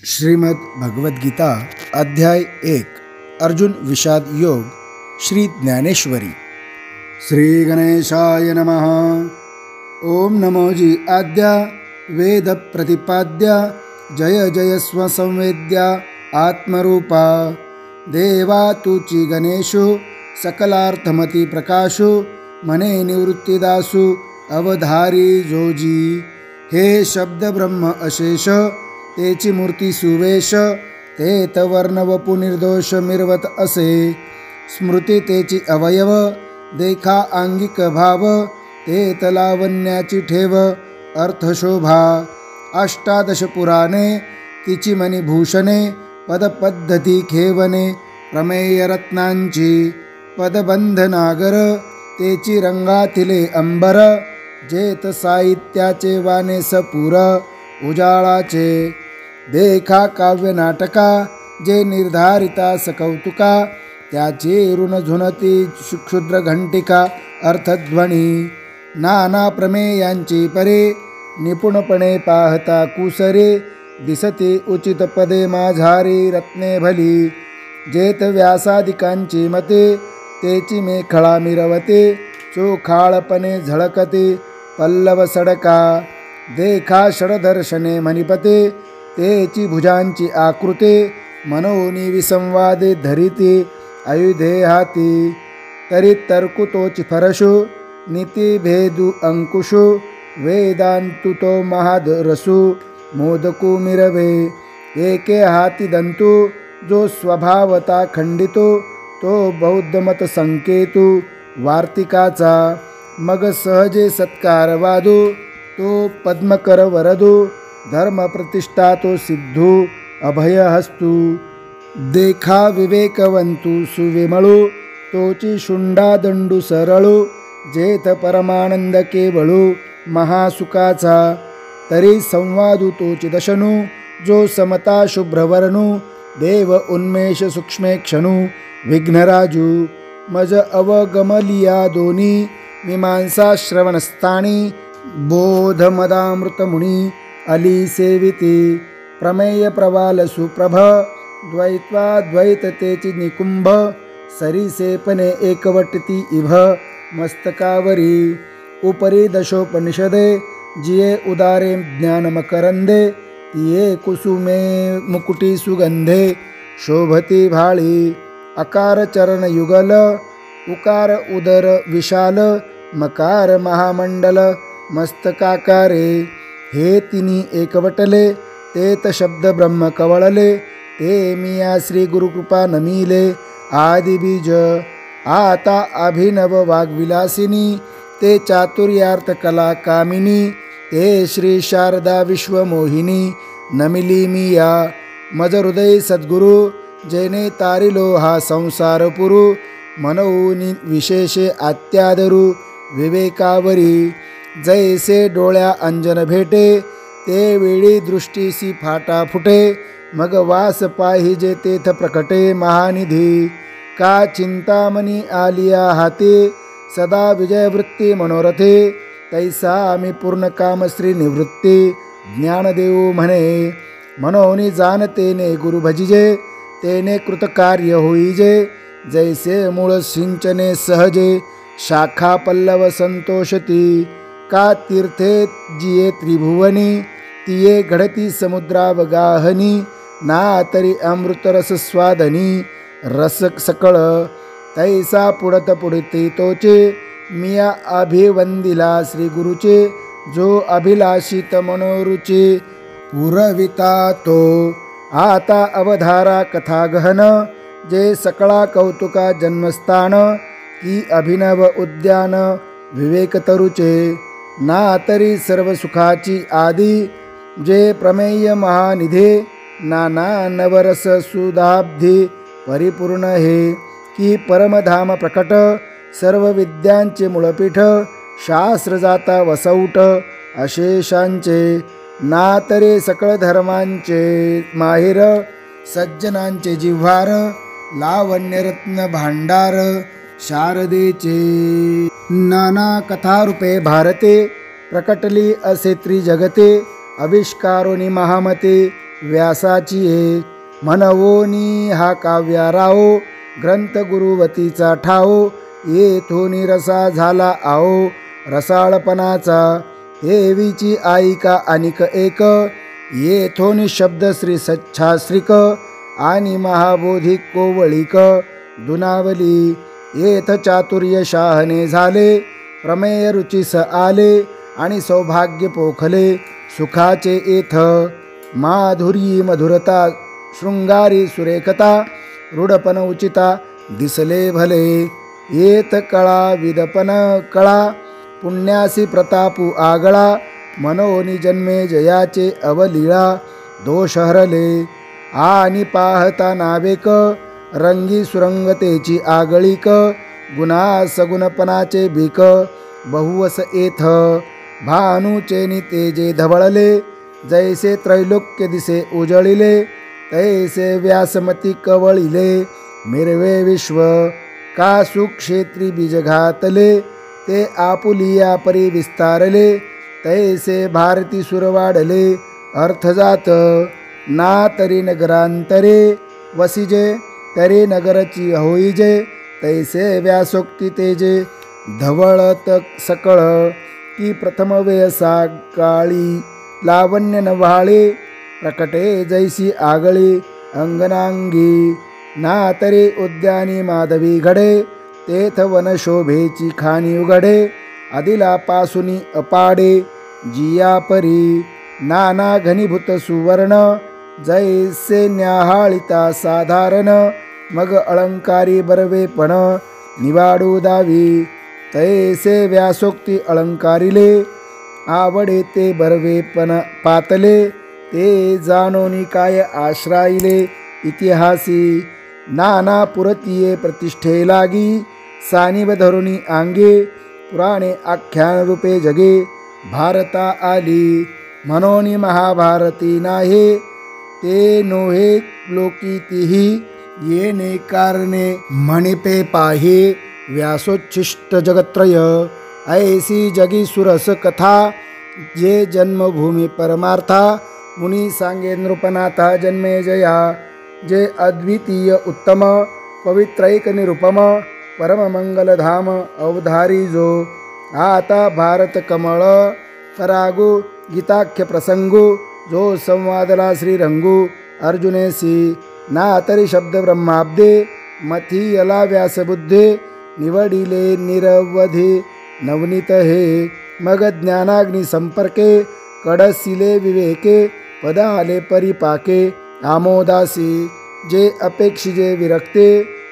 श्रीमद् भगवद्गीता अध्याय 1 अर्जुन विषाद योग श्री ज्ञानेश्वरी। श्री गणेशाय नमः। ओम नमोजी आद्या वेद प्रतिपाद्या जय जय स्वसंवेद्या आत्मरूपा देवा तुची गणेशो सकलार्थमती प्रकाशो मने निवृत्तिदासु अवधारी जोजी। हे शब्द ब्रह्म अशेष तेची मूर्ती सुवेश तेत वर्ण वपु निर्दोष मिरवत असे। स्मृती तेची अवयव देखा आंगिक भाव तेत लावण्याची ठेव अर्थशोभा। अष्टादश पुराणे तिची मणिभूषणे पदपद्धती खेवणे प्रमेय रत्नांची पदबंध नागर तेची रंगातिले अंबर जेत साहित्याचे वाने सपुर उजाळाचे। देखा काव्य नाटका जे निर्धारिता सकौतुका त्याची ऋण झुनती क्षुद्र घंटिका अर्थध्वनी। नाना प्रमेयांची परे निपुणपणे पाहता कुसरे दिसते उचित पदे माझारी रत्ने भली। जेत व्यासादिकांची मते तेची मेखळा मिरवते चोखाळपणे झळकते पल्लव सडका। देखा षडदर्शने मणिपते तेची भुजांची आकृते मनोनी विसंवादे धरिते आयुधे हाती। तरी तर्कुतोची फरशो नीती भेदू अंकुशो वेदांतु तो महादरसु मोदकू मिरवे। एके हाती दंतु जो स्वभावता खंडितो तो बौद्धमत संकेतू वार्तिकाचा। मग सहजे सत्कार वादू तो पद्मकर वरदू धर्म प्रतिष्ठा तो सिद्धू अभय हस्तू। देखा विवेकवंतू सुविमळू तोची शुंडा दंडू सरळू जेथ परमानंद केवळू महासुखाचा। तरी संवादू तोची दशनू जो समता शुभ्रवर्णू देव उन्मेष सूक्ष्मेक्षणू विघ्नराजू। मज अवगमलिया दोनी मीमांसा श्रवणस्थानी बोधमदामृतमुनी अली सेविती। प्रमेय प्रवाल सुप्रभ द्वैत्वाद्वैत तेची निकुंभ सरीसेपणे एकवटती इभ मस्तकावरी। उपरी दशोपनिषदे जिये उदारे ज्ञानमकरंदे तिये कुसुमे मुकुटी सुगंधे शोभती भाळी। अकार चरण युगल उकार उदर विशाल मकार महामंडल मस्तकाकारे। हे तिनी एकवटले तेत शब्द ब्रह्म कवळले ते मिया श्री गुरुकृपा नमिले आदि बीज। आता अभिनव वाग्विलासिनी ते चातुर्यार्थ कला कामिनी ते श्री शारदा विश्वमोहिनी नमिली मिया। मज हृदय सद्गुरु जेने तारिलो हा संसार पुरु मनोनी विशेषे आत्यादरू विवेकावरी। जैसे डोळ्या अंजन भेटे ते वेळी दृष्टीसी फाटा फुटे मग वास पाहिजे तेथ प्रकटे महानिधी। का चिंतामणी आलिया हाती सदा विजयवृत्ती मनोरथे तैसा आम्ही पूर्ण कामश्री निवृत्ती ज्ञान देऊ म्हणे। मनोनी जाणतेने गुरु भजिजे तेने कृतकार्य होईजे। जैसे मूळ सिंचने सहजे शाखा पल्लव संतोषती। का तीर्थे जिये त्रिभुवनी तिये घडती समुद्रावगाहनी ना तरी अमृतरस स्वादनी रस सकळ। तैसा पुढत पुढते तोचे मिया अभिवंदिला श्री गुरुचे जो अभिलाषित मनोरुचे पुरविता तो। आता अवधारा कथा गहन जे सकळा कौतुका जन्मस्थान की अभिनव उद्यान विवेक तरुचे। ना तरी सर्व सुखाची आदी जे प्रमेय महानिधे नाना नवरस सुधाब्धी परिपूर्ण हे। की परमधाम प्रकट सर्व विद्यांचे मूळपीठ शास्त्र जाता वसौट अशेषांचे। ना तरी सकळ धर्मांचे माहिर सज्जनांचे जिव्हार लावण्यरत्न भांडार शारदेचे। नाना कथारूपे भारते प्रकटली असे त्रिजगते आविष्कारोनी महामते व्यासाची हे म्हणवोनी हा काव्याराओ ग्रंथ गुरुवतीचा ठाओ येथोनी रसा झाला आओ रसाळपणाचा देवीची आईका अनिक एक येथोनी शब्द श्री सच्छाश्रिक आणि महाबोधी कोवळीक दुनावली येथ चातुर्य शाहने झाले प्रमेय रुचीस आले आणि सौभाग्य पोखले सुखाचे येथ माधुरी मधुरता शृंगारी सुरेखता रूढपण उचिता दिसले भले येत कळा विदपन कळा पुण्यासी प्रतापू आगळा मनोनी जन्मे जयाचे अवलीळा दोष हरले आणि पाहता नावेक रंगी सुरंगतेची आगळीक गुणा सगुणपणाचे बीक बहुवस येथ भानुचे तेजे धवळले जैसे त्रैलोक्य दिसे उजळिले तैसे व्यासमती कवळिले मिरवे विश्व का सुक्षेत्री बीज घातले ते आपुलिया परी विस्तारले तैसे भारती सुर वाढले अर्थ जात ना तरी नगरांतरे वसिजे तरी नगरची होईजे तैसे व्यासोक्ती तेजे धवळत सकळ की प्रथम वेयसा काळी लावण्य नव्हाळे प्रकटे जैसी आगळी अंगनांगी ना तरी उद्यानी माधवी घडे तेथ वनशोभेची खाणी उघडे आदिला पासुनी अपाडे जिया परी नाना घनीभूत सुवर्ण जैसे न्याहाळिता साधारण मग अलंकारी बरवेपण निवाडू दावी तैसे व्यासोक्ती अलंकारिले आवडे ते बरवेपण पातले ते जाणोनी काय आश्राईले इतिहासी नाना पुरतीये प्रतिष्ठे लागी सानिव धरुणी आंगे पुराणे आख्यान रूपे जगे भारता आली म्हणोनी महाभारती नाहे ते नोहे लोकी तिही येणे कारणे मणिपे पाहे व्यासोच्छिष्ट जगत्रय ऐसी जगी सुरस कथा जे जन्मभूमी परमार्था मुनी सांगे नृपनाथा जन्मे जया जे अद्वितीय उत्तम पवित्रैक निरुपम परम मंगलधाम अवधारी जो आता भारत कमळ परागु गीताख्य प्रसंगु जो संवादला श्रीरंगू अर्जुनेसी ना तरी शब्द ब्रह्माब्दे मथीयला व्यासबुद्धे निवडिले निरवधी नवनीत हे मग ज्ञानाग्नी संपर्के कडसिले विवेके पद आले परिपाके आमोदासी जे अपेक्षिजे विरक्ते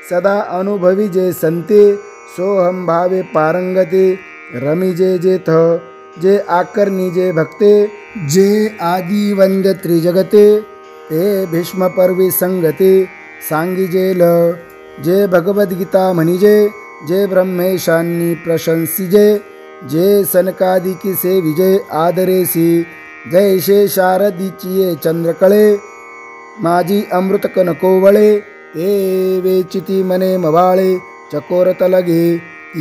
सदा अनुभवी जे संते सोहम भावे पारंगते रमिजे जेथ जे आकर्णी जे भक्ते जे आदि वंद्य त्रिजगते ते भीष्म पर्वी संगते सांगिजेल जे भगवद्गीता म्हणिजे जे ब्रह्मेशांनी प्रशंसिजे जे सनकादिकी से विजय आदरेसी जैसे शारदीचिये चंद्रकळे माझी अमृत कनकोवळे ते वेचिती मने मवाळे चकोरत लगे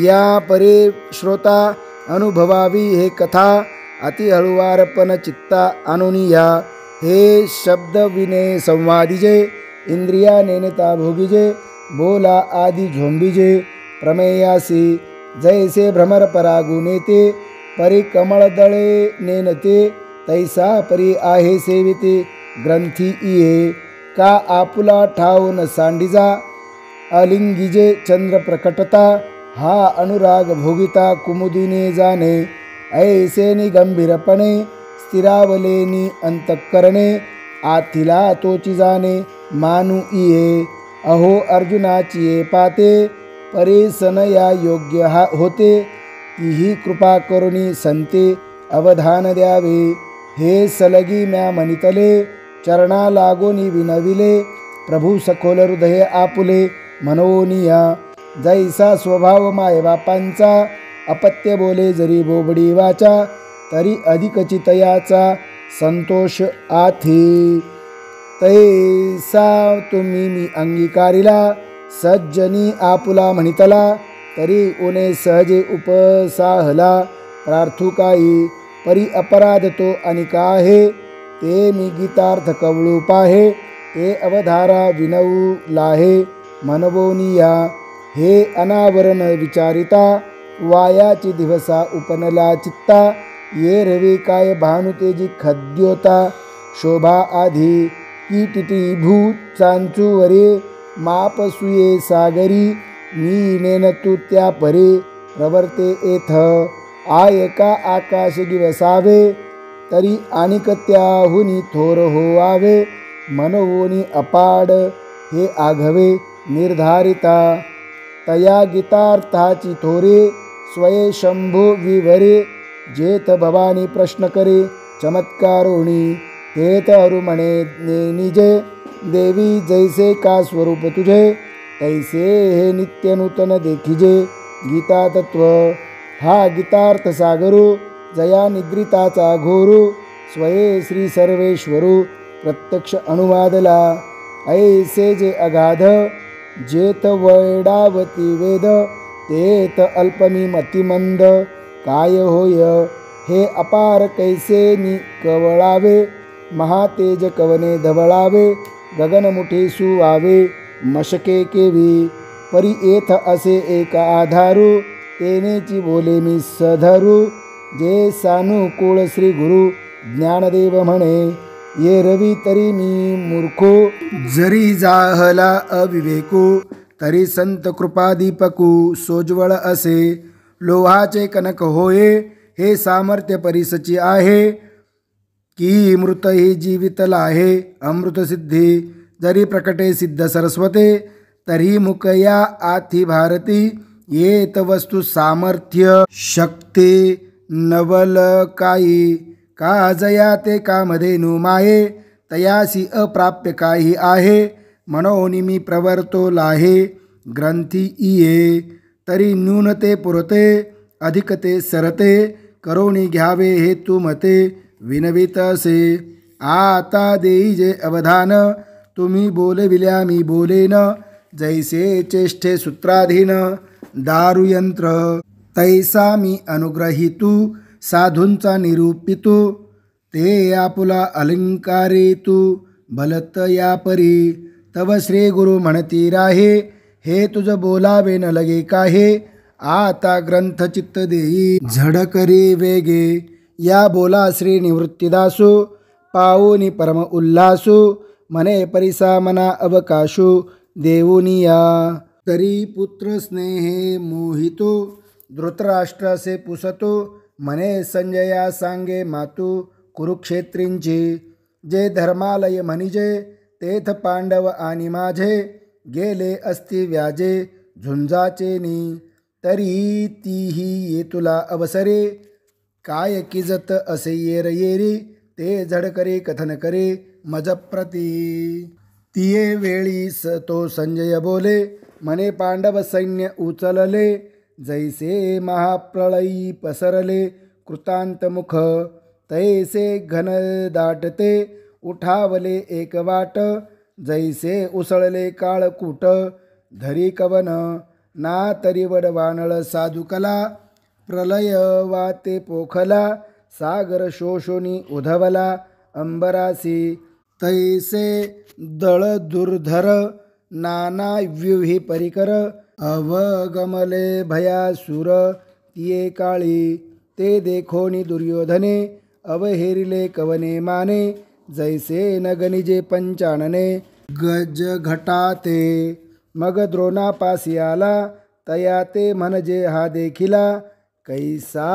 या परे श्रोता अनुभवावी हे कथा अति हळुवारपण चित्ता अनुनिया हे शब्द विने संवादिजे इंद्रिया नेनता भोगिजे बोला आदि झोंबिजे प्रमेयासी जैसे भ्रमर परागु नेते परी कमळदळे नेनते तैसा परी आहे सेविते ग्रंथी इये का आपुला ठाऊन सांडिजा अलिंगिजे चंद्र प्रकटता हा अनुराग भोगिता कुमुदिने जाणे ऐसेनी गंभीरपणे स्थिरावलेनी अंतःकरणे आथिला तोची जाणे मानू इये अहो अर्जुनाची पाते परेसन या योग्य होते तीही कृपा करुणी संते अवधान द्यावे हे सलगी म्या मनितले चरणा लागोनी विनविले प्रभू सखोल हृदय आपुले मनोनिया जैसा स्वभाव माय बापांचा अपत्य बोले जरी बोबडी वाचा तरी अधिकची तयाचा संतोष आथी तैसा तुम्ही मी अंगीकारिला सज्जनी आपुला म्हणितला तरी उने सहजे उपसाहला प्रार्थुकाई परी अपराध तो अनिका आहे ते मी गीतार्थ कवळू पाहे, ते अवधारा विनवू लाहे. मनवोनिया हे अनावरण विचारिता, वायाची दिवसा उपनला चित्ता. ये रवी काय भानु तेजी खद्योता, शोभा आधी कीटिटी भूत चांचूवरे. माप सुये सागरी, मी नेन तू त्या परे. प्रवर्ते येथ आयका आकाश गिवसावे, तरी आणिक त्याहुनी थोर होवावे. मनवोनी अपाड हे आघवे निर्धारिता, तया गीतार्थाची थोरे. स्वये शंभो विवरे, जेत भवानी प्रश्न करे. चमत्कारोणी तेत अरु म्हणे निजे, देवी जैसे का स्वरूप तुझे, तैसे हे नित्य नूतन देखिजे. गीता तत्व हा गीतार्थ सागरू, जया निद्रिताचा घोरू. स्वये श्री सर्वेश्वरू प्रत्यक्ष अनुवादला, ऐसे जे अगाध. जेत वैडावती वेद, तेत अल्पमी मतिमंद. काय होय हे अपार कैसे नि कवळावे, महातेज कवने धवळावे. गगनमुठे सुवावे मशके केवी, परी येथ असे एक आधारू. तेनेची बोले मी सधरू, जे सानुकूळ श्री गुरु ज्ञानदेव म्हणे. ये रवी तरी मी मूर्खो, जरी जाहला अविवेकू. तरी संत कृपादीपकू, सोज्वळ असे लोहाचे कनक होये. हे सामर्थ्य परिसची आहे, की मृत ही जीवितला आहे. अमृतसिद्धी जरी प्रकटे सिद्ध सरस्वते, तरी मुकया आथी भारती. येत वस्तू सामर्थ्य शक्ती नवल काही. का जया ते कामधेनु माये, तयासी अप्राप्य काही आहे. मनोनी मी प्रवर्तो लाहे, ग्रंथी इये. तरी न्यूनते पुरते, अधिकते सरते. करोनी घ्यावे हे तू मते, विनवित असे. आता देई जे अवधान, तुम्ही बोलविल्या मी बोलेन. जैसे चेष्टे सूत्राधीन, दारुयंत्र तैसा मी अनुग्रहितू. साधूंचा निरूपितू, ते आपुला अलंकारितू. भलत या परी तव श्री गुरु म्हणती राहे, हे तुझ बोलावे न लगे काहे. आता ग्रंथ चित्त देई झडकरी वेगे, या बोला श्री निवृत्तीदासू. पाऊनी परम उल्हासू, मने परिसा मना अवकाशू. देऊनिया तरी पुत्र स्नेहे मोहितो, धृतराष्ट्रासे पुसतो. मने संजया सांगे मातू, कुरुक्षेत्रींची. जे धर्मालय म्हणिजे, तेथ पांडव आणि माझे. गेले असती व्याजे झुंजाचेनी, तरी तीही ये तुला अवसरे. काय किजत असे येर येरी, ते झडकरे कथन करे मजप्रती. तिये वेळीस तो संजय बोले, मने पांडव सैन्य उचलले. जैसे महाप्रळयी पसरले कृतांत मुख, तैसे घन दाटते उठावले एक वाट. जैसे उसळले काळकूट धरी कवन, ना तरी वडवानळ साधुकला. प्रलय वाते पोखला, सागर शोषोनी उधवला अंबरासी. तैसे दळ दुर्धर नाना व्यूही परिकर. अवगमले भयासुर तिये काळी, ते देखोनी दुर्योधने. अवहेरिले कवने माने, जैसे न गनिजे पंचानने. गज घटाते मग द्रोणापासी आला, तया ते म्हणजे हा देखिला. कैसा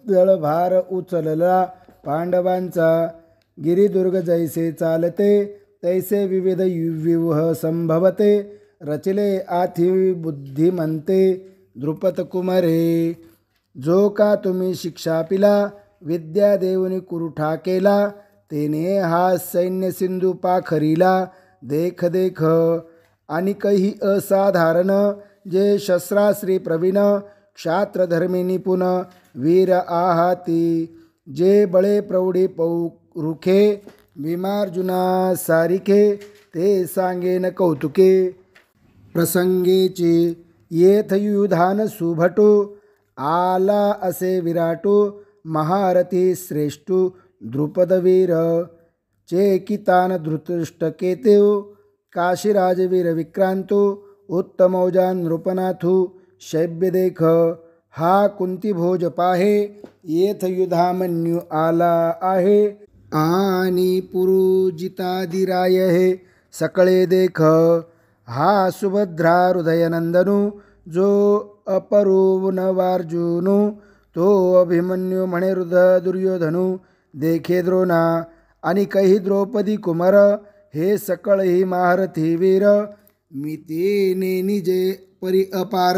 दळभार उचलला पांडवांचा. गिरिदुर्ग जैसे चालते, तैसे विविध व्यूह संभवते. रचले आथी बुद्धिमंते द्रुपद कुमारे. जो का तुम्ही शिक्षा पिला, विद्या देऊनी कुरुठा केला. तेने हा सैन्य सिंधू पाखरीला. देख देख आणि काही असाधारण, जे शस्त्रास्त्री प्रवीण. क्षात्रधर्मी निपुण वीर आहाती. जे बळे प्रौढी पौरुखे, भीमार्जुना सारिखे. ते सांगेन कौतुके प्रसंगेचे. येथ युधान सुभटो, आला असे विराटो. महारथी श्रेष्ठू द्रुपदवीर चेकितान धृतष्टकेतु काशीराजवीर विक्रांतो उत्तमौजान नृपनाथु शैब्यदेख हा कुंती भोज पाहे येथ युधामन्यू आला आहे आणि पुरुजितादिराय हे सकळे देख हा सुभद्रा हृदयनंदनु जो अपरूनवार्जुनु तो अभिमन्यू म्हणे दुर्योधनु देखे द्रोणा आणि काही द्रौपदी कुमार हे सकळही महारथी वीर मितेने निजे परी अपार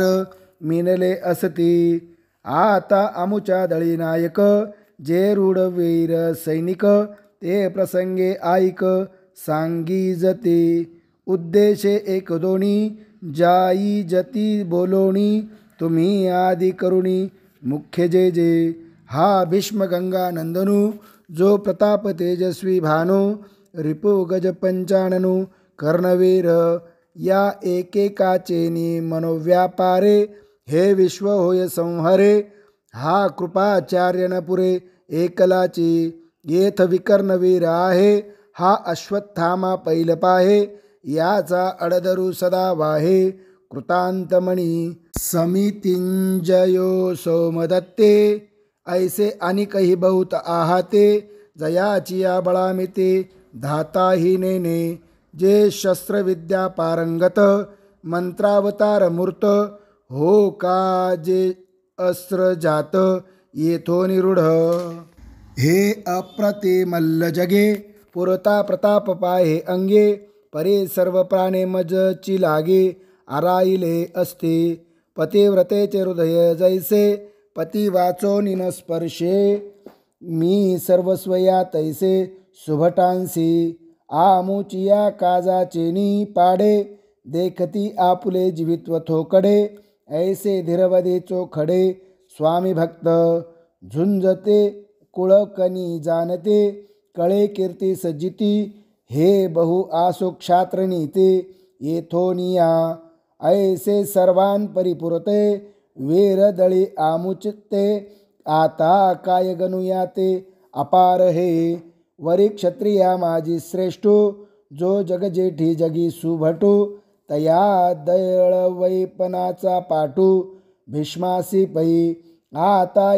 मिनले असती आता अमुच्या दळी नायक जे रूढवीर सैनिक ते प्रसंगे ऐक सांगी जते उद्देशे एक दोणी जाई जती बोलोणी तुम्ही आदि करुणी मुख्य जे जे हा भीष्म गंगा नंदनू जो प्रताप तेजस्वी भानु रिपु गज पंचाननु कर्णवीर या एकेकाचेनी मनोव्यापारे हे विश्व होय संहरे हा कृपाचार्य न पुरे एकलाची येथ विकर्णवीर आहे हा अश्वत्थामा पैल पाहे याचा अडदरू सदा वाहे कृतांतमणी समितिंजयो सोमदत्ते ऐसे अनिकही बहुत आहाते जयाची या बळामिते धाताही नेने जे शस्त्रविद्या पारंगत मंत्रावतार मूर्त हो का जे अस्त्र जात येथो निरूढ हे अप्रतिमल्ल जगे पुरता प्रताप पाहे अंगे परे सर्व प्राणे मजची लागे आराईले असते पतिव्रतेचे हृदय जैसे पती वाचो निनस्पर्शे मी सर्वस्वया तैसे सुभटांसी आमुचिया काजाचेनी पाडे देखती आपुले जीवित्व थोकडे ऐसे धीरवदे चोखडे स्वामी भक्त झुंजते कुळकनी जाणते कळे कीर्ती सज्जिती हे बहु आसो क्षात्रनीते येथोनिया ऐसे सर्वान परिपुरते वेरदळी आमुचिते आता काय गणुयाते अपार हे वरी क्षत्रिया माझी श्रेष्ठो जो जगजेठी जगी सुभटू तया दळवैपनाचा पाटू भीष्मासी पै आता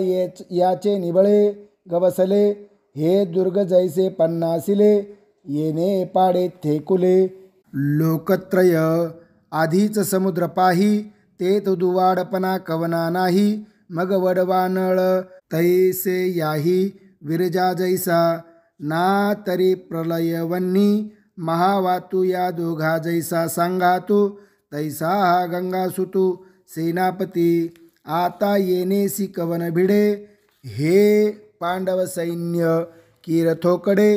याचे निबळे गवसले हे दुर्ग जैसे पन्नासिले येणे पाडे थेकुले लोकत्रय आधीच समुद्र पाही ते तो दुवाडपणा कवना नाही मग वडवानळ तैसे याही विरजा जैसा ना तरी प्रलयवन्नी महावातू या दोघा जैसा सांगातू तैसा हा गंगासुतू सेनापती आता येणेसी कवन भिडे हे पांडव सैन्य कीरथोकडे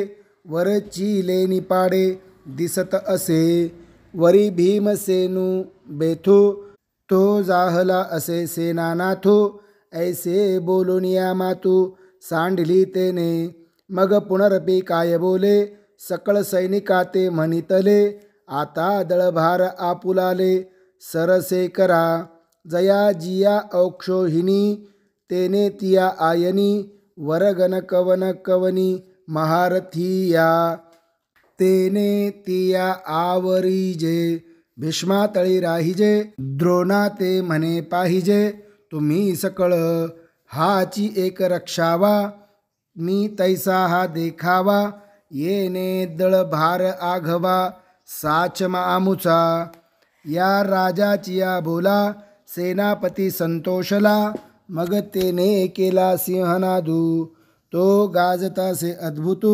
वरची लेनी पाडे दिसत असे वरी भीमसेनू बेथू तो जाहला असे सेनानाथू ऐसे बोलून या मातू सांडली तेने मग पुनरपी काय बोले सकळ सैनिकाते म्हणितले आता दळभार आपुलाले सरसे करा जया जिया औक्षोहिनी तेने तिया आयनी वरगन कवन कवनी महारथिया तेने तिया आवरीजे भीष्मा तळी राहिजे द्रोणा ते म्हणे पाहिजे तुम्ही सकळ हाची एक रक्षावा मी तैसा हा देखावा येने दळभार आघवा साचमा आमुचा या राजाची या बोला सेनापती संतोषला मग तेने केला सिंहनादू तो गाजतासे अद्भुतू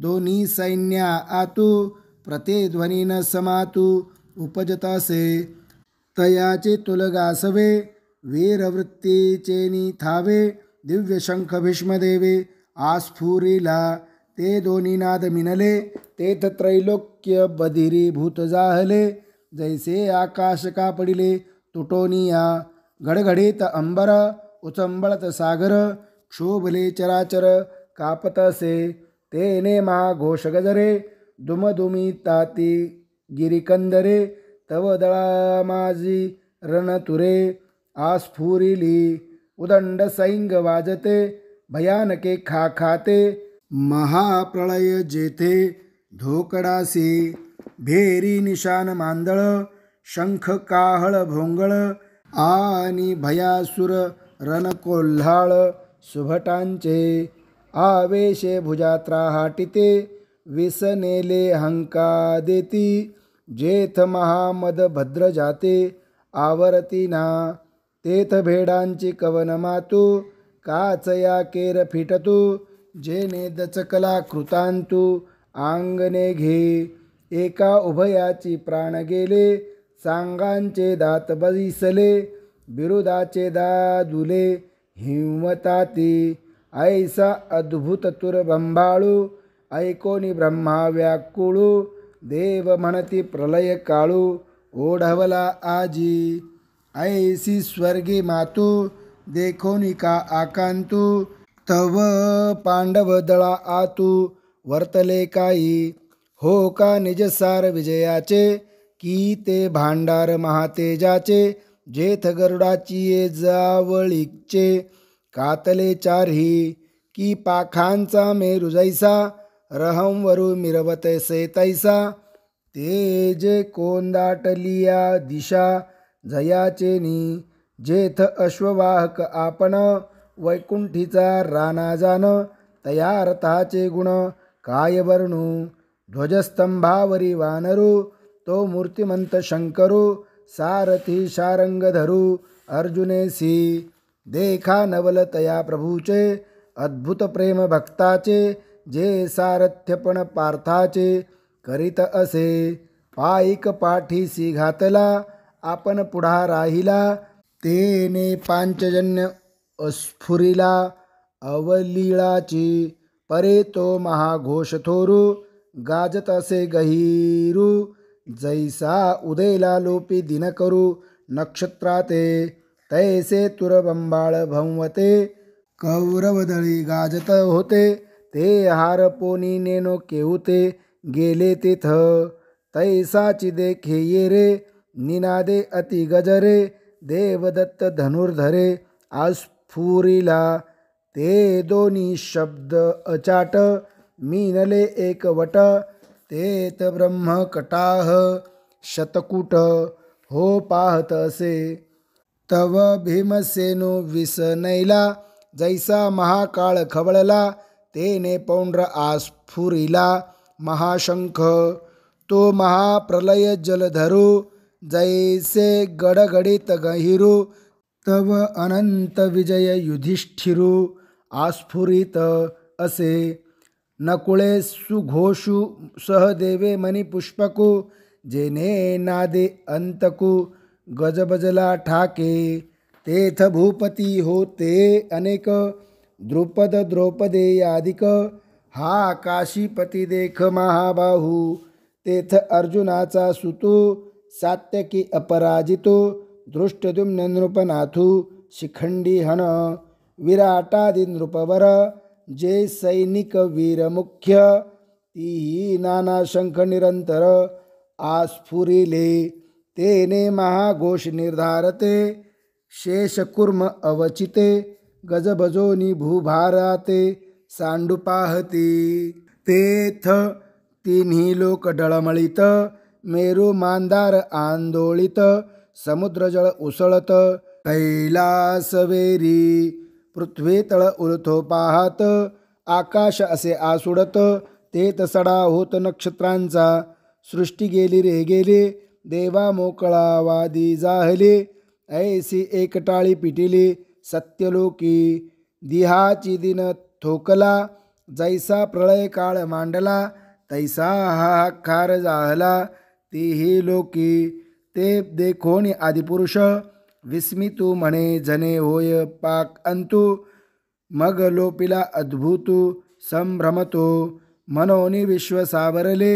दोन्ही सैन्या आतू प्रतिध्वनी न समातू उपजतासे तयाचे तुलगासवे वीरवृत्तीचेनी थावे दिव्य शंख भीष्मदेवे आस्फुरिला ते दोन्ही नाद मिनले तेथ त्रैलोक्य बधिरीभूत जाहले जैसे आकाश कापडिले तुटोनिया घडघडीत अंबर उचंबळत सागर क्षोभले चराचर कापतसे तेने महाघोष गजरे दुमदुमी ताती गिरिकंदरे तव दळा माझी रणतुरे आस्फुरिली उदंड सैंग वाजते भयानके खाते महाप्रळय जेथे धोकडासी भेरी निशान मांदळ शंख काहळ भोंगळ आणि भयासुर रणकोल्हाळ सुभटांचे आवेशे भुजात्रा हाटिते विसनेले हंका देती जेथ महामद भद्र जाते आवर्ती ना तेथ भेडांची कवन मातू काचया केर फिटतू जेने दचकला कृतांतू आंगणे घे एका उभयाची प्राण गेले सांगांचे दात बदिसले बिरुदाचे दादुले हिंवताती ऐसा अद्भुत तुर बंबाळू ऐकोनी ब्रह्मा व्याकुळू देव म्हणती प्रलय काळू ओढवला आजी ऐसी स्वर्गी मातू देखोनी का आकांतू तव पांडव दळा आतू वर्तले काही हो का निजसार विजयाचे की ते भांडार महातेजाचे जेथ गरुडाची ये जावळीचे कातले चारही की पाखांचा मेरू जैसा रहंवरू मिरवतैसे तैसा तेज कोंदाटलिया दिशा जयाचेनी जेथ अश्ववाहक आपण वैकुंठीचा राणा जान तया रथाचे गुण काय वर्णू ध्वजस्तंभावरी वानरू तो मूर्तिमंत शंकरू सारथी शारंग धरू अर्जुनेसी देखा नवल तया प्रभूचे अद्भुत प्रेम भक्ताचे जे सारथ्यपण पार्थाचे करीत असे पायिक पाठीसी घातला आपण पुढा राहिला तेने पांचजन्य अस्फुरिला अवलीळाची परे तो महाघोष थोरू गाजत असे गहिरू जैसा उदयला लोपी दिन करू नक्षत्राते तैसे तुरबंबाळ भंवते कौरवदळी गाजत होते ते हार पोनी नेनो केहुते गेले तेथ तैसाची देखे ये रे निनादे अति गजरे देवदत्त धनुर्धरे आस्फुरिला ते दोन्ही शब्द अचाट मीनले एक वट तेत ब्रह्म कटाह शतकुट हो पाहत असे तव भीमसेनो विसनैला जैसा महाकाळ खवळला तेने पौंड्र आस्फुरिला महाशंख तो महाप्रलय जलधरू जैसे गडगडीत गहिरू तव अनंत विजय युधिष्ठिरू आस्फुरित असे नकुळे सुघोषु सहदेवे मणिपुष्पकू जेने नादे अंतकू गजबजला ठाके तेथ भूपती होते अनेक द्रुपद द्रौपदेयादिक हा काशीपती देख महाबाहू तेथ अर्जुनाचा सुतू सात्यकी अपराजितो दृष्टद्युम्न नृपनाथू शिखंडी हन विराटादी नृपवर जे सैनिक वीर मुख्य तीही नाना शंख निरंतर आस्फुरिले तेने महाघोष निर्धारते शेषकुर्म अवचिते गजबजोनी भूभाराते सांडू पाहती तेथ तिन्ही लोक डळमळीत मेरू मांदार आंदोळीत समुद्रजळ उसळत कैलासवेरी पृथ्वी तळ उलथो पाहात आकाश असे आसुडत तेत सडा होत नक्षत्रांचा सृष्टी गेली रे गेली देवा मोकळा वादी जाहले ऐसी एकटाळी पिटिली सत्यलोकी दिहाची दिन थोकला जैसा प्रळय काळ मांडला तैसा हाहाकार जाहला तीही लोकी ते देखोनी आदिपुरुष विस्मितू म्हणे जने होय पाक अंतू मग लोपिला अद्भुतू संभ्रमतो मनोनी विश्व सावरले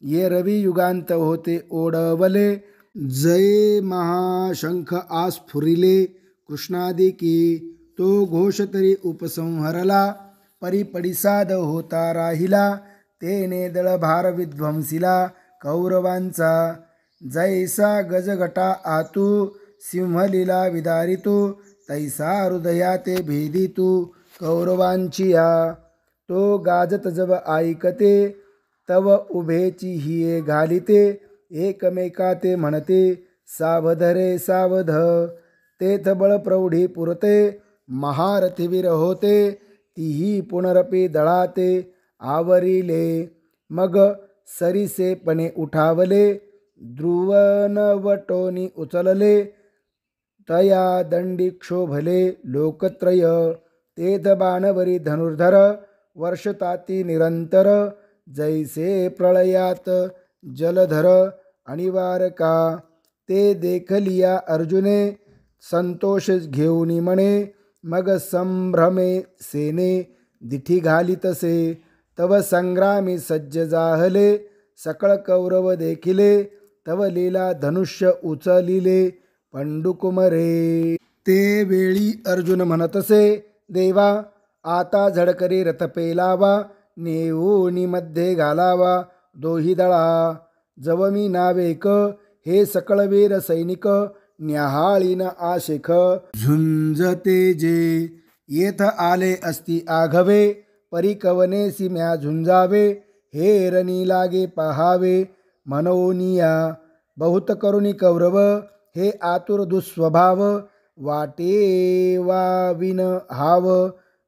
ये रवी युगांत होते ओढवले जय महाशंख आस्फुरिले कृष्णादी की तो घोष तरी उपसंहरला परिपडिसाद होता राहिला तेने दळभार विध्वंसिला कौरवांचा जैसा गजगटा आतू सिंहलीला विदारितू तैसा हृदया ते भेदितू कौरवांची या तो गाजत जव ऐकते तव उभेची हिये घालिते एकमेका ते म्हणते सावध रे सावध तेथ बळ प्रौढी पुरते महारथी वीर होते तीही पुनरपी दळाते आवरिले मग सरीसेपणे उठावले ध्रुवनवटोनी उचलले तया दंडी क्षोभले लोकत्रय तेथ बाणवरी धनुर्धर वर्षताती निरंतर जैसे प्रळयात जलधर अनिवारका ते देखलिया अर्जुने संतोष घेऊनी म्हणे मग संभ्रमे सेने दिठी घालितसे तव संग्रामी सज्ज जाहले सकळ कौरव देखिले तव लीला धनुष्य उचलिले पंडुकुमरे ते वेळी अर्जुन म्हणतसे देवा आता झडकरी रथ पेलावा नेऊनी मध्ये घालावा दोही दळा जवमी नावेक हे सकळवीर सैनिक न्याहाळीन आशेख झुंजते जे येथ आले असती आघवे परिकवनेसी म्या झुंजावे हे रणी लागे पहावे मनोनिया बहुत करुणी कौरव हे आतुर दुस्वभाव वाटे वाविन हाव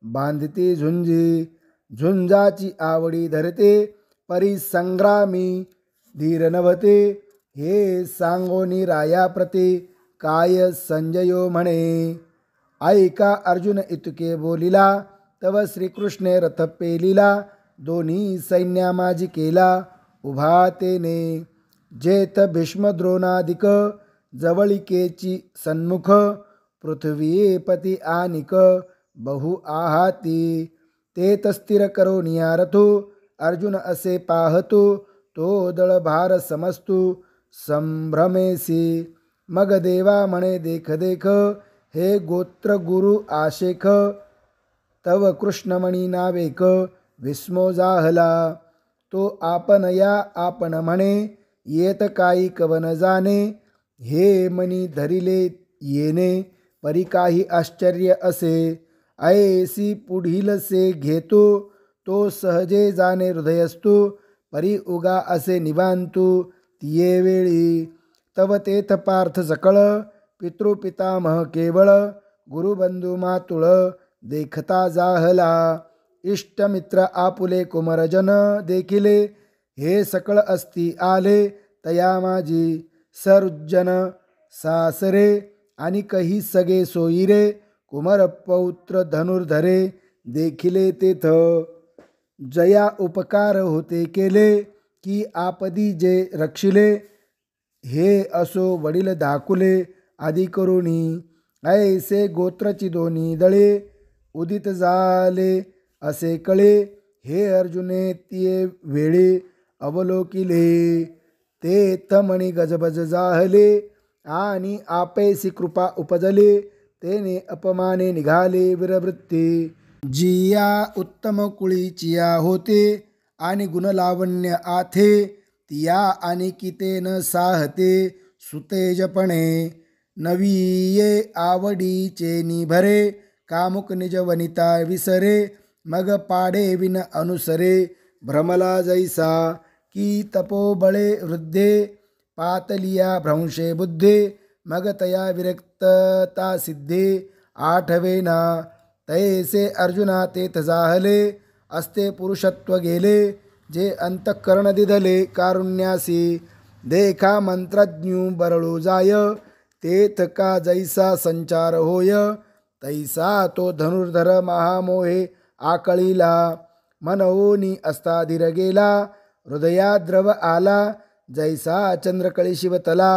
बांधते झुंजी झुंजाची आवडी धरते परिसंग्रामी धीर नभते हे सांगोनी राया प्रती काय संजयो म्हणे ऐका अर्जुन इतके बोलिला तव श्रीकृष्णे रथ पेलिला दोन्ही सैन्या माझी केला उभा तेने जेथ भीष्म द्रोणादिक जवळिकेची सन्मुख पृथ्वीपती आनिक बहु आहाती तेथ स्थिर करो नियारथो अर्जुन असे पाहतो तो दळ भार समस्तू संभ्रमेसी मग देवा म्हणे देख देख हे गोत्र गुरु आशेख तव कृष्णमणी नावेक विस्मो जाहला तो आपण या आपण म्हणे येत काही कवन जाणे हे मनी धरिले येणे परी काही आश्चर्य असे ऐसी पुढील से घेतो तो सहजे जाणे हृदयस्तू परी उगा असे निवांतू तिये वेळी तव तेथ पार्थ सकळ पितृपितामह केवळ गुरुबंधू मातुळ देखता जाहला इष्टमित्र आपुले कुमरजन देखिले हे सकळ असती आले तया माझी सरुज्जन सासरे आणि कही सगे सोयीरे कुमर पौत्र धनुर्धरे देखिले तेथ जया उपकार होते केले की आपदी जे रक्षिले हे असो वडील दाकुले आदी करुणी ऐसे गोत्रची दोन्ही दळे उदित झाले असे कळे हे अर्जुने तिये वेळे अवलोकिले ते तमणी गजबज जाहले आणि आपेसी कृपा उपजले तेने अपमाने निघाले वीरवृत्ती जिया उत्तम कुळीचिया होते आणि गुणलावण्य आथे तिया आणि कितेन साहते सुतेजपणे नवीये आवडीचे निभरे कामुक निज वनिता विसरे मग पाडे विन अनुसरे भ्रमला जैसा की तपोबळे वृद्धे पातलिया भ्रंशे बुद्धे मग तया विरक्तता सिद्धे आठवेना तैसे अर्जुना तेथ जाहले असते पुरुषत्व गेले जे अंतःकरण दिधले कारुण्यासी देखा मंत्रज्ञू बरळू जाय तेथ का जैसा संचार होय तैसा तो धनुर्धर महामोहे आकळीला मनवोनी अस्ताधीर गेला हृदया द्रव आला जैसा चंद्रकळी शिवतला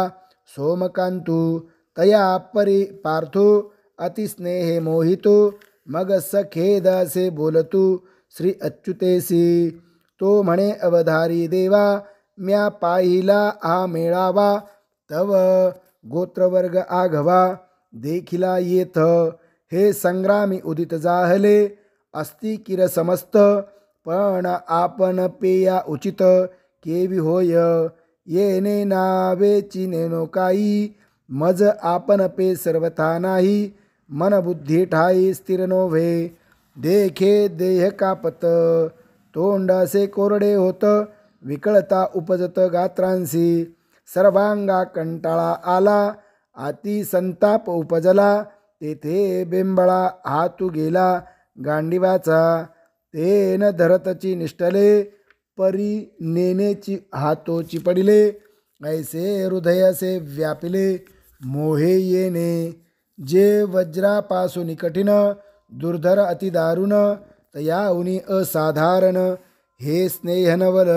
सोमकांतू तया परी पार्थो अतिस्नेहे मोहितो मग सखेद असे बोलतू श्री अच्युतेसी तो म्हणे अवधारी देवा म्या पाहिला हा मेळावा तव गोत्रवर्ग आघवा देखिला येथ हे संग्रामी उदित जाहले अस्ति किर समस्त पण आपण पेया उचित केवी होय येणे नावेची नेनो काही मज आपण पे सर्वथा नाही मन बुद्धी ठाई स्थिर नोव्हे देखे देह कापत, तोंड असे कोरडे होत, विकळता उपजत गात्रांसी, सर्वांगा कंटाळा आला, अति संताप उपजला, तेथे बेंबळा हातू गेला गांडीवाचा, ते न धरतची निष्ठले, परी नेनेची हातोची पडिले, ऐसे हृदयसे व्यापिले, मोहे येणे, जे वज्रापासून कठीण, दुर्धर अति दारुण, तयाहुनी असाधारण, हे स्नेहनवल,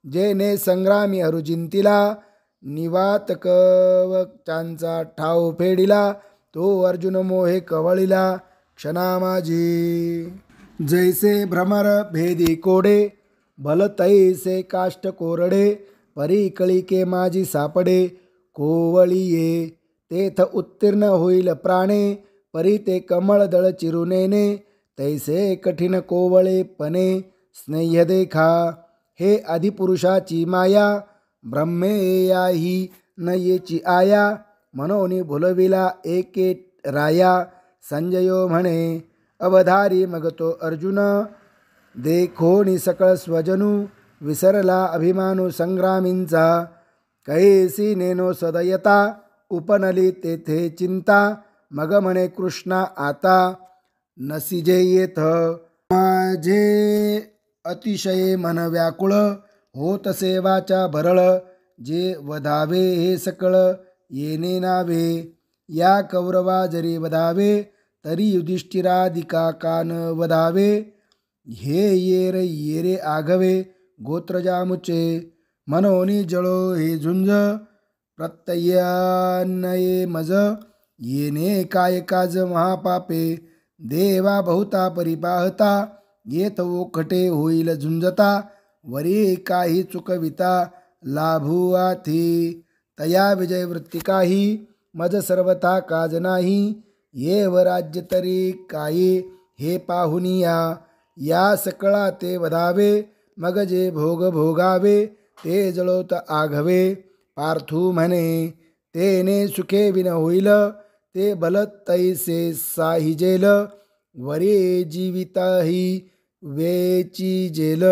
जेने संग्रामी अरुजिंतीला, निवात कवचांचा ठाव फेडिला, तो अर्जुन मोहे कवळिला, क्षणा माझी. जैसे भ्रमर भेदी कोडे, भल तैसे काष्ट कोरडे, परी कळिके माझी सापडे, कोवळीये, तेथ उत्तीर्ण होईल प्राणे, परी ते कमळ दळ चिरुनेने, तैसे कठीण कोवळेपणे, स्नेह देखा, हे आदिपुरुषाची माया, ब्रह्मेयाही न येची आया, मनोनी भुलविला एके राया, संजयो म्हणे, अवधारी मग तो अर्जुन, देखोनी सकळ स्वजनू, विसरला अभिमानू संग्रामींचा, कैसी नेनो सदयता, उपनली तेथे चिंता, मग म्हणे कृष्णा आता, नसिजे येथ माझे अतिशय मन व्याकुळ, होत सेवाच्या भरळ, जे वधावे हे सकळ येणे नावे, या कौरवा जरी वधावे, तरी युधिष्ठिरादिका कान वधावे, हे येरे आघवे गोत्रजामुचे, मनोनी जळो हे झुंज, प्रत्ययान्नये मज, येणे काय काज महापापे, देवा बहुता परिपाहता, येत ओखटे होईल झुंजता, वरी काही चुकविता लाभुआथी, तया विजय वृत्ती काही, मज सर्वथा काज नाही, येव राज्य तरी काही, हे पाहुनिया, या सकळा ते वधावे, मग जे भोग भोगावे, ते जळोत आघवे, पार्थू म्हणे, तेने सुखे विन होईल, ते बल तैसे साहिजेल, वरी जीवितही वेची जेल,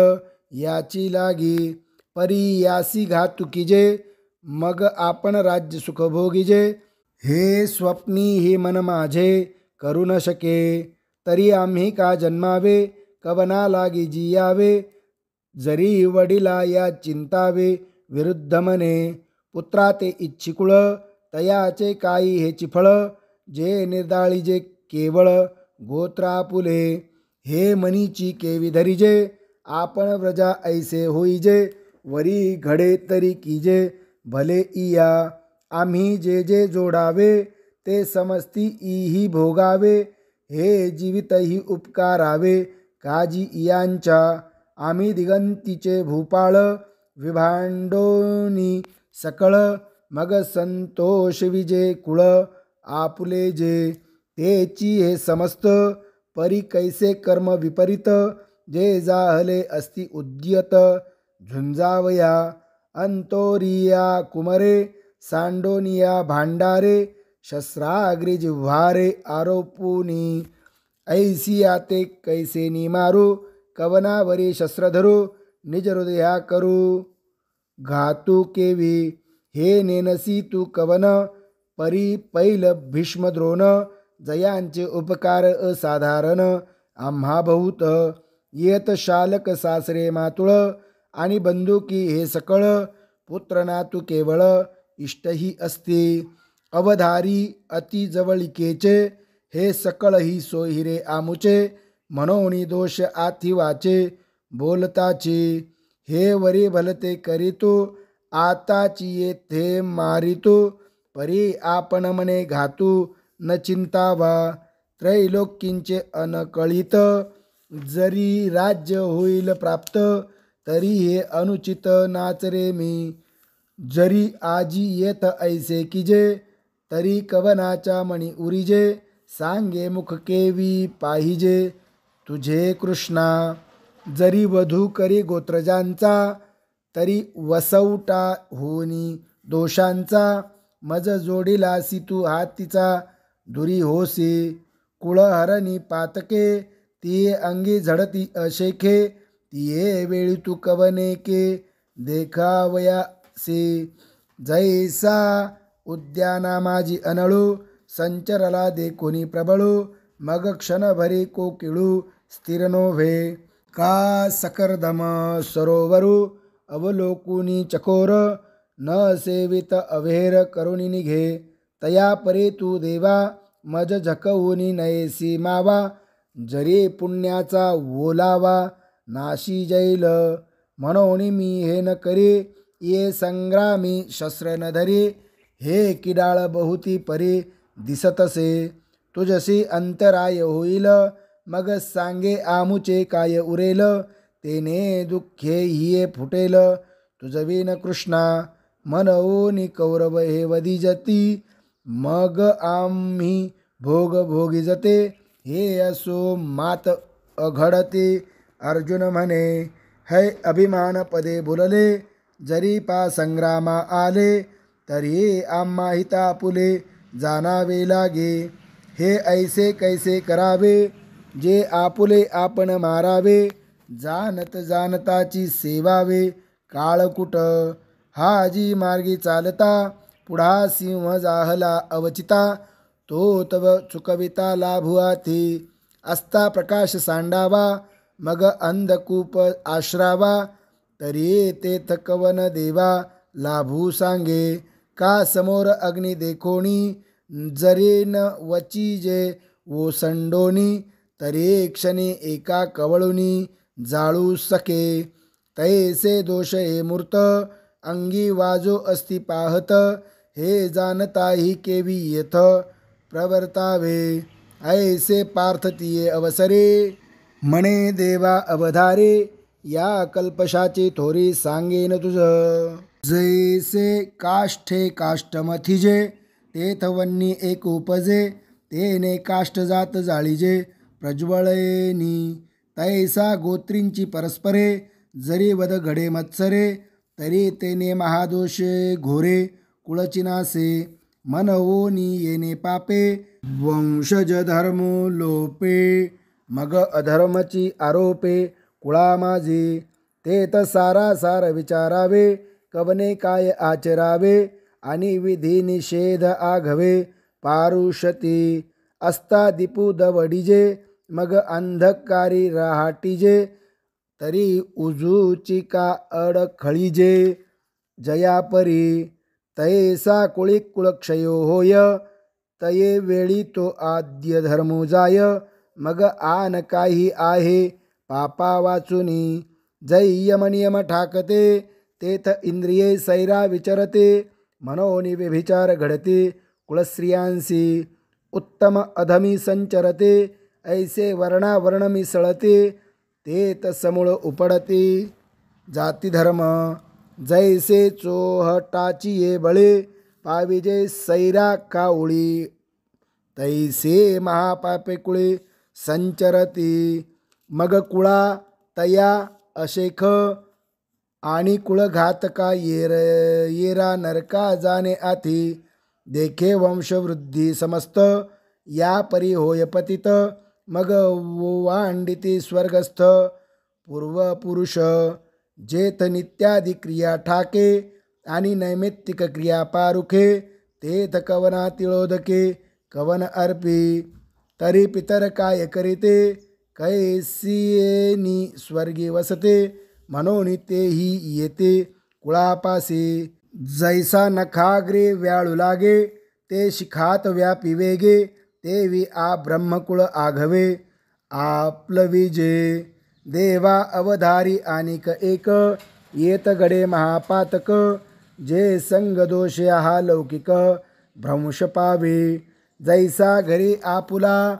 याची लागी, परी यासी घातुकीजे, मग आपण राज्य सुख भोगीजे, हे स्वप्नी हे मन माझे करू न शके, तरी आम्ही का जन्मावे, कवना लागी जियावे, जरी वडिला या चिंतावे, विरुद्ध मने, पुत्रा ते इच्छिकुळ, तयाचे काही हेची फळ, जे निर्दाळी जे केवळ, गोत्रापुले, हे मनीची केवी धरिजे, आपण व्रजा ऐसे होईजे, वरी घडे तरी कीजे, भले इया, आम्ही जे जे जोडावे, ते समस्ती इही भोगावे, हे जीवितही उपकारावे, काजी इयांच्या, आम्ही दिगंतीचे भूपाळ, विभांडोनी सकळ, मग संतोष विजे कुळ, आपुले जे, तेची हे समस्त, परी कैसे कर्म विपरीत, जे जाहले अस्ति उद्यत, झुंजावया, अंतोरिया कुमरे, सांडोनिया भांडारे, शस्त्राग्री जिव्हारे आरोपुनी, ऐसी आते कैसे निमारू, कवनावरी शस्त्र धरू, निज हृदया करू घातू केवी, हे नेनसी तू कवन, परी पैल भीष्म द्रोण, जयांचे उपकार असाधारण, आम्हा बहुत, येत शालक सासरे मातुळ, आणि बंदुकी हे सकळ, पुत्र नातू केवळ, इष्टही असते, अवधारी अति जवळिकेचे, हे सकळ ही सोहिरे आमुचे, मनोनी दोष आथी वाचे, बोलताची, हे वरी भलते करीतू, आताची येथे मारितू, परी आपण मने घातू, न चिंतावा, त्रैलोक्यींचे अनकळित, जरी राज्य होईल प्राप्त, तरी हे अनुचित नाचरे मी, जरी आजी येत ऐसे कीजे, तरी कवनाच्या मणी उरीजे, सांगे मुख केवी पाहिजे, तुझे कृष्णा, जरी वधू करी गोत्रजांचा, तरी वसवटा होनी दोषांचा, मज जोडीलासी तू हातीचा, दुरी होसी कुळहरणी पातके, ती अंगी झडती अशेखे, तिये वेळी तू कवनेके देखावयासे. जैसा उद्याना माझी अनळू, संचरला देखोनी प्रबळू, मग क्षणभरी कोकिळू स्थिर नोव्हे. का सकर्दम सरोवरू अवलोकुनी चकोर, न सेवित अवेर करुणी निघे. तया परे तू देवा मज झकवूनी नयेसी मावा, जरी पुण्याचा ओलावा नाशी जैल. म्हणून मी हे न करी ये संग्रामी शस्त्र न धरी, हे किडाळ बहुती परी दिसतसे. तुझसी अंतराय होईल मग सांगे आमुचे काय उरेल, तेने दुःखे हिये फुटेल तुझविन कृष्णा. मनवोनी कौरव हे वदिजती, मग आम्ही भोग भोगिजते. हे असो मात अघडते. अर्जुन म्हणे है अभिमान पदे बोलले, जरी पा संग्रामा आले तरी आम्हा हिता पुले जाणावे लागे. हे ऐसे कैसे करावे जे आपुले आपण मारावे, जानत जानताची सेवावे काळकुट. हा जी मार्गी चालता पुढा सिंह जाहला अवचिता, तो तव चुकविता लाभुआ ती. असता प्रकाश सांडावा मग अंधकूप आश्रावा, तरी ते थकवन देवा लाभू सांगे. का समोर अग्नी देखोणी, जरी न वचिजे ओसंडोनी, तरी क्षणी एका कवळुनी जाळू सके. तैसे दोष हे मूर्त अंगी वाजो अस्ति पाहत, हे जानताही केवी येथ प्रवर्तावे. ऐसे पार्थतिये अवसरे म्हणे देवा अवधारे, या कल्पशाची थोरी सांगेन तुझ. जैसे काष्ठे काष्ठमथिजे, तेथ वन्नी एक उपजे, तेने काष्ठ जात जाळीजे प्रज्वळेनी. तैसा गोत्रींची परस्परे, जरी वध घडे मत्सरे, तरी तेने महादोषे घोरे कुळचिनासे. मनवोनी येणे पापे, वंशज धर्मो लोपे, मग अधर्मची आरोपे कुळा माझी. तेथ सारासार विचारावे, कवने काय आचरावे, आणि विधी निषेध आघवे पारुषती. असता दीपू दवडीजे, मग अंधकारी रहाटीजे, तरी उजूची का अडखळीजे जयापरी. तैसा कुळिक कुळक्षयो होय, तये वेळी तो आद्य धर्मो जाय, मग आन काही आहे पापा वाचुनी. जै यम नियम ठाकते, तेथ इंद्रिये सैरा विचरते, मनोनी व्यभिचार घडते कुळस्त्रियांसी. उत्तम अधमी संचरते, ऐसे वर्णावर्ण मिसळते, तेथ समूळ उपडते जाती धर्म. जैसे चोहटाची ये बळे, पाविजे सैरा काउळी, तैसे महापापे कुळे संचरती. मग कुळा तया अशेख, आणि कुळघातका येरा नरका जाणे आती. देखे वंशवृद्धी समस्त, या परी होय पतित, मग वांडिती स्वर्गस्थ पूर्वपुरुष. जेथ नित्यादी क्रिया ठाके, आणि नैमित्तिक क्रिया पारुखे, तेथ कवना तिळोदके कवन अर्पी. तरी पितर काय करीते, कैसियेनी स्वर्गी वसते, म्हणून तेही येते कुळापासी. जैसा नखाग्रे व्याळू लागे, ते शिखात व्यापी वेगे, तेवी आ ब्रह्मकुळ आघवे आपलविजे. देवा अवधारी आनिक एक, येत गडे महापातक, जे संग दोषे हा लौकिक भ्रंश पावे. जैसा घरी आपुला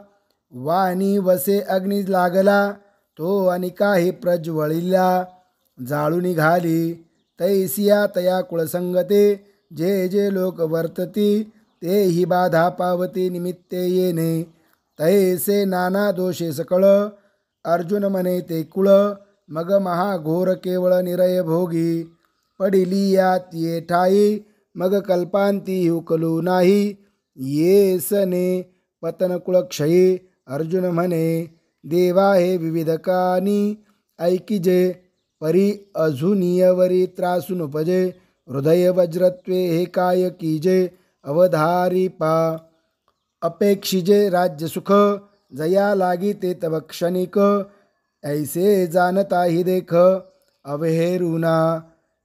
वाणी वसे अग्नी लागला, तो आणि काही प्रज्वळिला जाळू निघाली. तैसिया तया कुळसंगते, जे जे लोक वर्तती, ते ही बाधा पावती निमित्ते येणे. तैसे नाना दोषे सकळ, अर्जुन म्हणे ते कुळ, मग महाघोर केवळ निरय भोगी. पडिली यात ये ठाई, मग कल्पांती हुकलू नाही, येसने पतन कुळक्षयी. अर्जुन म्हणे देवा हे विविधकानी ऐकिजे, परी अजूनियवरी त्रासून उपजे, हृदय वज्रत्वे हे काय कीजे, अवधारी पा अपेक्षिजे राज्यसुख, जया लागी ते तव क्षणिक, ऐसे जानता हि देख अवहेरुना,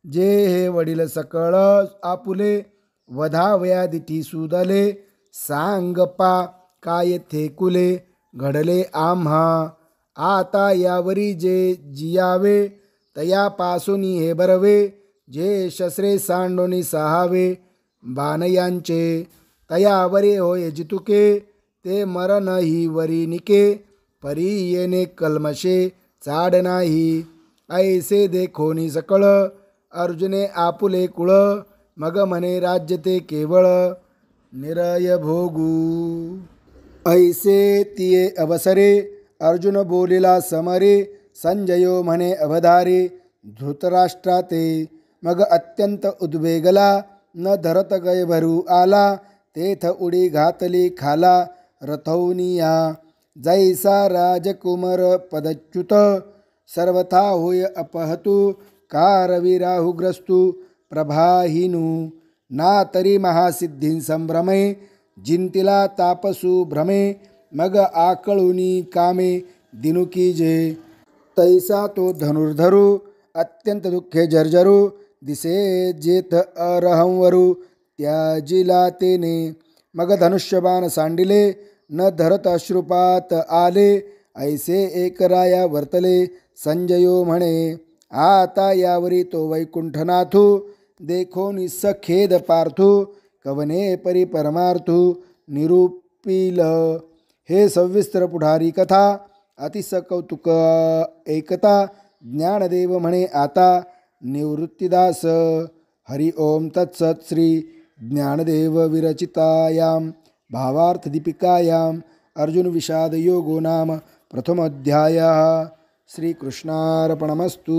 जे हे वडील सकळ आपुले, वधावया दिठी सुदले, सांगपा काय थे कुले, घडले आम्हा आता यावरी जे जियावे, तयापासून हे बरवे, जे शस्त्रे सांडोनी सहावे, बाणयांचे तयावरे होय जितुके, ते मरण ही वरी निके, परी येणे कल्मशे चाड नाही, ऐसे देखोनी सकळ, अर्जुने आपुले कुळ, मग म्हणे राज्य ते केवळ, निरय भोगू, ऐसे तिये अवसरे, अर्जुन बोलिला समरे, संजयो म्हणे अवधारे, धृतराष्ट्रा ते, मग अत्यंत उद्वेगला, न धरत गय भरू आला, तेथ उडी घातली खाला, रथौनिया, जैसा राजकुमार पदच्युत, सर्वथा होय अपहतु, कारवी राहुग्रस्तु, प्रभाहीनु, ना तरी महासिद्धीं संभ्रमे, जिंतिला तापसु भ्रमे, मग आकळुनी कामे दिनुकी जे, तैसा तो धनुर्धरू, अत्यंत दुःखे जर्जरू, दिसे जेथ अरहंवरू, त्याजिला तेने, मग धनुष्यबाण सांडिले, न धरत अश्रुपात आले, ऐसे एकराया वर्तले, संजयो म्हणे आता यावरी तो वैकुंठनाथू, देखो निसखेद पार्थू, कवने परी परमार्थू, निरूपिल हे सविस्तर पुढारी कथा, अतिस कौतुक ऐकता, ज्ञानदेव म्हणे आता, निवृत्तिदास, हरि ओम तत्सत. श्री ज्ञानदेव विरचितायां भावार्थदीपिकायां अर्जुन विषाद योगो नाम प्रथमोऽध्यायः. श्रीकृष्णार्पणमस्तु.